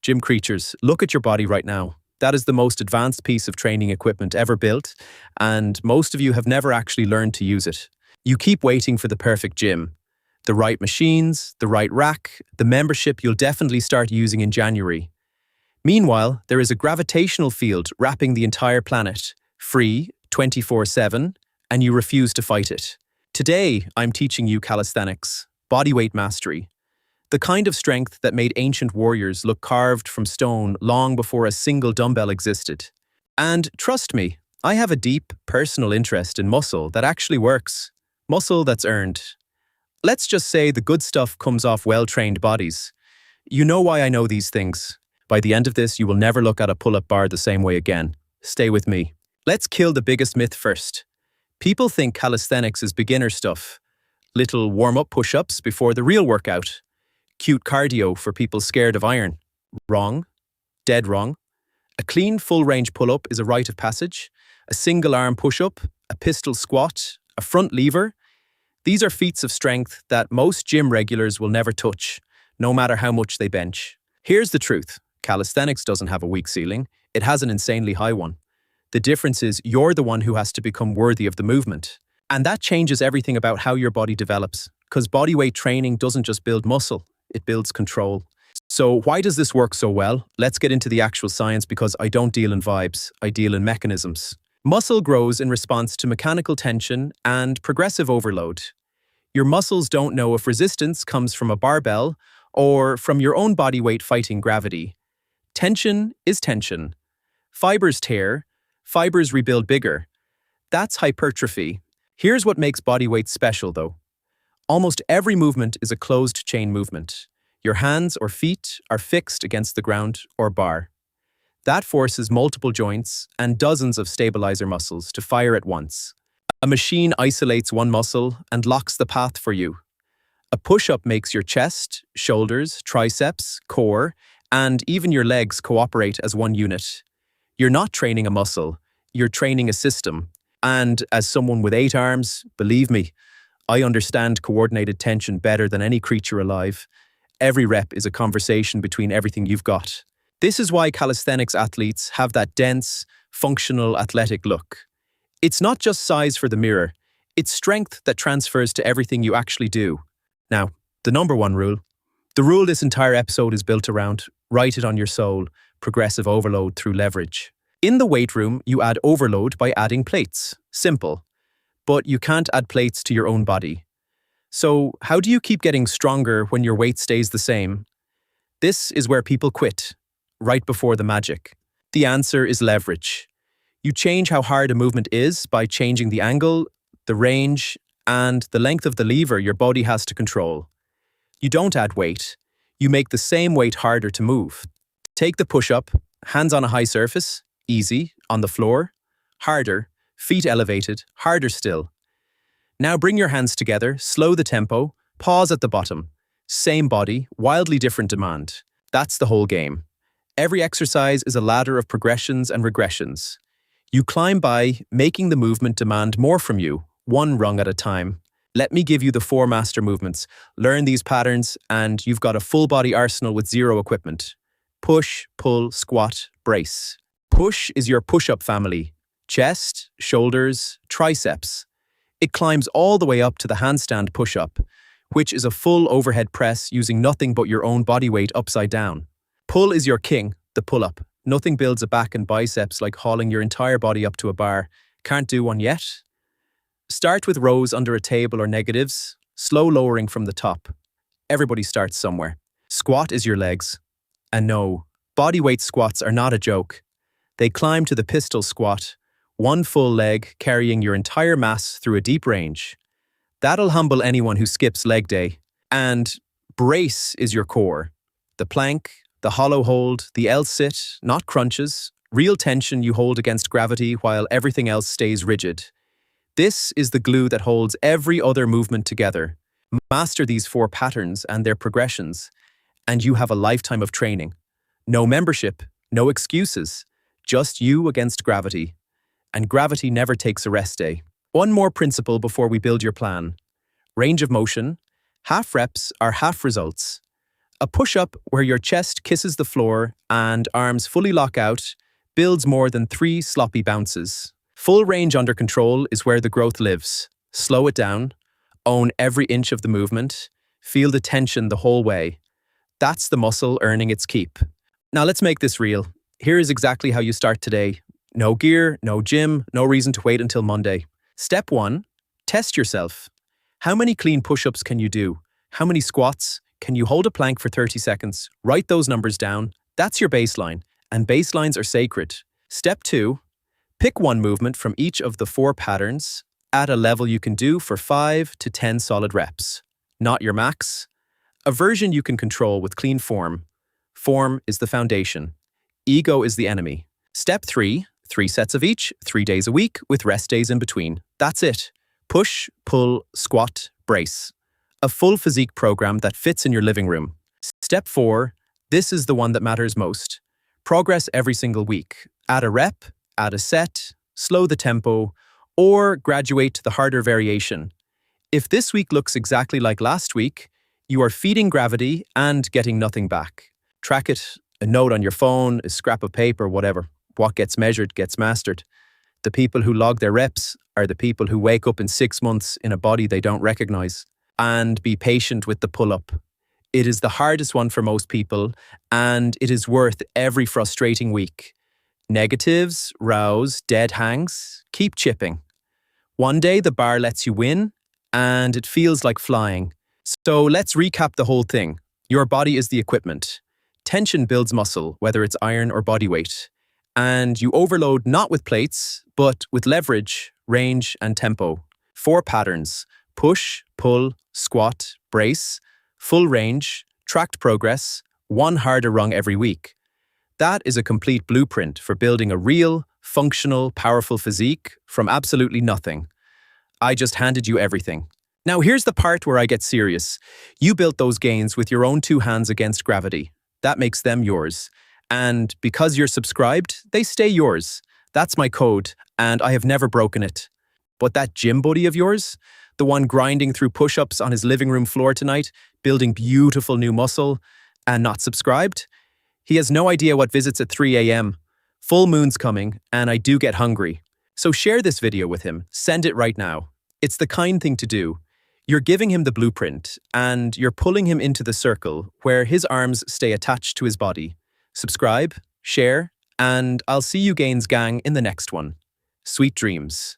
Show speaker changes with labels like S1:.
S1: Gym creatures, look at your body right now. That is the most advanced piece of training equipment ever built, and most of you have never actually learned to use it. You keep waiting for the perfect gym. The right machines, the right rack, the membership you'll definitely start using in January. Meanwhile, there is a gravitational field wrapping the entire planet, free, 24/7, and you refuse to fight it. Today, I'm teaching you calisthenics, bodyweight mastery. The kind of strength that made ancient warriors look carved from stone long before a single dumbbell existed. And trust me, I have a deep, personal interest in muscle that actually works. Muscle that's earned. Let's just say the good stuff comes off well-trained bodies. You know why I know these things. By the end of this, you will never look at a pull-up bar the same way again. Stay with me. Let's kill the biggest myth first. People think calisthenics is beginner stuff. Little warm-up push-ups before the real workout. Cute cardio for people scared of iron. Wrong. Dead wrong. A clean full-range pull-up is a rite of passage. A single-arm push-up, a pistol squat, a front lever. These are feats of strength that most gym regulars will never touch, no matter how much they bench. Here's the truth. Calisthenics doesn't have a weak ceiling. It has an insanely high one. The difference is you're the one who has to become worthy of the movement. And that changes everything about how your body develops, because bodyweight training doesn't just build muscle. It builds control. So why does this work so well? Let's get into the actual science because I don't deal in vibes, I deal in mechanisms. Muscle grows in response to mechanical tension and progressive overload. Your muscles don't know if resistance comes from a barbell or from your own body weight fighting gravity. Tension is tension. Fibers tear, fibers rebuild bigger. That's hypertrophy. Here's what makes bodyweight special though. Almost every movement is a closed chain movement. Your hands or feet are fixed against the ground or bar. That forces multiple joints and dozens of stabilizer muscles to fire at once. A machine isolates one muscle and locks the path for you. A push-up makes your chest, shoulders, triceps, core, and even your legs cooperate as one unit. You're not training a muscle, you're training a system. And as someone with 8 arms, believe me, I understand coordinated tension better than any creature alive. Every rep is a conversation between everything you've got. This is why calisthenics athletes have that dense, functional, athletic look. It's not just size for the mirror, it's strength that transfers to everything you actually do. Now, the number one rule. The rule this entire episode is built around: write it on your soul, progressive overload through leverage. In the weight room, you add overload by adding plates. Simple. But you can't add plates to your own body. So how do you keep getting stronger when your weight stays the same? This is where people quit, right before the magic. The answer is leverage. You change how hard a movement is by changing the angle, the range, and the length of the lever your body has to control. You don't add weight. You make the same weight harder to move. Take the push-up, hands on a high surface, easy, on the floor, harder, feet elevated, harder still. Now bring your hands together, slow the tempo, pause at the bottom. Same body, wildly different demand. That's the whole game. Every exercise is a ladder of progressions and regressions. You climb by making the movement demand more from you, one rung at a time. Let me give you the 4 master movements. Learn these patterns and you've got a full body arsenal with 0 equipment. Push, pull, squat, brace. Push is your push-up family. Chest, shoulders, triceps. It climbs all the way up to the handstand push-up, which is a full overhead press using nothing but your own body weight upside down. Pull is your king, the pull-up. Nothing builds a back and biceps like hauling your entire body up to a bar. Can't do one yet? Start with rows under a table or negatives, slow lowering from the top. Everybody starts somewhere. Squat is your legs. And no, bodyweight squats are not a joke. They climb to the pistol squat, one full leg carrying your entire mass through a deep range. That'll humble anyone who skips leg day. And brace is your core. The plank, the hollow hold, the L-sit, not crunches, real tension you hold against gravity while everything else stays rigid. This is the glue that holds every other movement together. Master these 4 patterns and their progressions, and you have a lifetime of training. No membership, no excuses, just you against gravity. And gravity never takes a rest day. One more principle before we build your plan. Range of motion. Half reps are half results. A push-up where your chest kisses the floor and arms fully lock out builds more than 3 sloppy bounces. Full range under control is where the growth lives. Slow it down, own every inch of the movement, feel the tension the whole way. That's the muscle earning its keep. Now let's make this real. Here is exactly how you start today. No gear, no gym, no reason to wait until Monday. Step 1, test yourself. How many clean push-ups can you do? How many squats? Can you hold a plank for 30 seconds? Write those numbers down. That's your baseline, and baselines are sacred. Step 2, pick one movement from each of the 4 patterns at a level you can do for 5 to 10 solid reps. Not your max. A version you can control with clean form. Form is the foundation. Ego is the enemy. Step 3, 3 sets of each, 3 days a week with rest days in between. That's it. Push, pull, squat, brace. A full physique program that fits in your living room. Step 4, this is the one that matters most. Progress every single week. Add a rep, add a set, slow the tempo, or graduate to the harder variation. If this week looks exactly like last week, you are feeding gravity and getting nothing back. Track it, a note on your phone, a scrap of paper, whatever. What gets measured gets mastered. The people who log their reps are the people who wake up in 6 months in a body they don't recognize. And be patient with the pull-up. It is the hardest one for most people, and it is worth every frustrating week. Negatives, rows, dead hangs, keep chipping. One day the bar lets you win, and it feels like flying. So let's recap the whole thing. Your body is the equipment. Tension builds muscle, whether it's iron or body weight. And you overload not with plates, but with leverage, range, and tempo. 4 patterns: push, pull, squat, brace, full range, tracked progress, 1 harder rung every week. That is a complete blueprint for building a real, functional, powerful physique from absolutely nothing. I just handed you everything. Now here's the part where I get serious. You built those gains with your own 2 hands against gravity. That makes them yours. And because you're subscribed, they stay yours. That's my code, and I have never broken it. But that gym buddy of yours, the one grinding through push-ups on his living room floor tonight, building beautiful new muscle, and not subscribed? He has no idea what visits at 3 a.m. Full moon's coming, and I do get hungry. So share this video with him. Send it right now. It's the kind thing to do. You're giving him the blueprint, and you're pulling him into the circle where his arms stay attached to his body. Subscribe, share, and I'll see you Gains Gang in the next one. Sweet dreams.